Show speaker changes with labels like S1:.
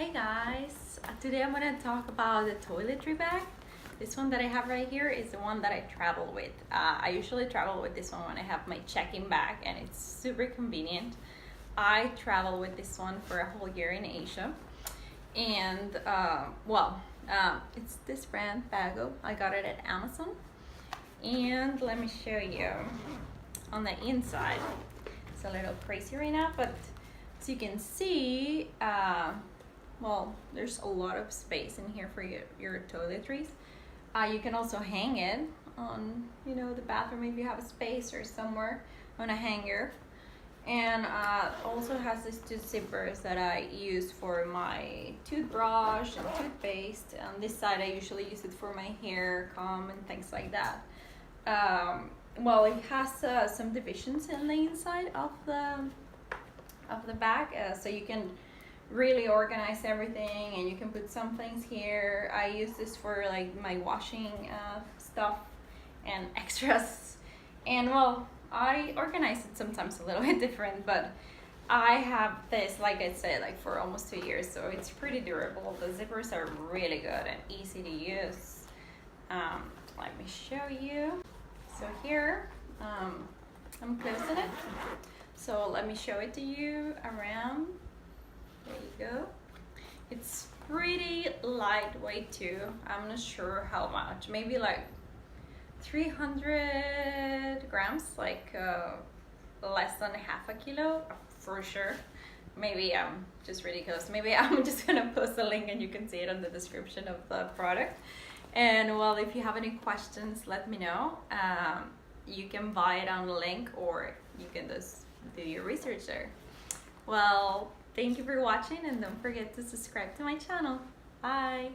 S1: Hey guys, today I'm going to talk about the toiletry bag. This one that I have right here is the one that I travel with. I usually travel with this one when I have my check-in bag, and it's super convenient. I travel with this one for a whole year in Asia, and it's this brand Bago. I got it at Amazon, and let me show you on the inside. It's a little crazy right now, but as you can see, there's a lot of space in here for your toiletries. You can also hang it on, the bathroom if you have a space or somewhere on a hanger. And also has these two zippers that I use for my toothbrush and toothpaste. On this side, I usually use it for my hair comb and things like that. It has some divisions in the inside of the bag, so you can really organize everything, and you can put some things here. I use this for like my washing stuff and extras, and I organize it sometimes a little bit different, but I have this, like I said, like for almost 2 years, so it's pretty durable. The zippers are really good and easy to use. Let me show you. So here, I'm closing it. So let me show it to you around. There you go. It's pretty lightweight too. I'm not sure how much. Maybe like 300 grams, like less than half a kilo for sure. Maybe I'm just ridiculous. Maybe I'm just gonna post a link and you can see it on the description of the product. And if you have any questions, let me know. You can buy it on the link, or you can just do your research there. Thank you for watching, and don't forget to subscribe to my channel. Bye!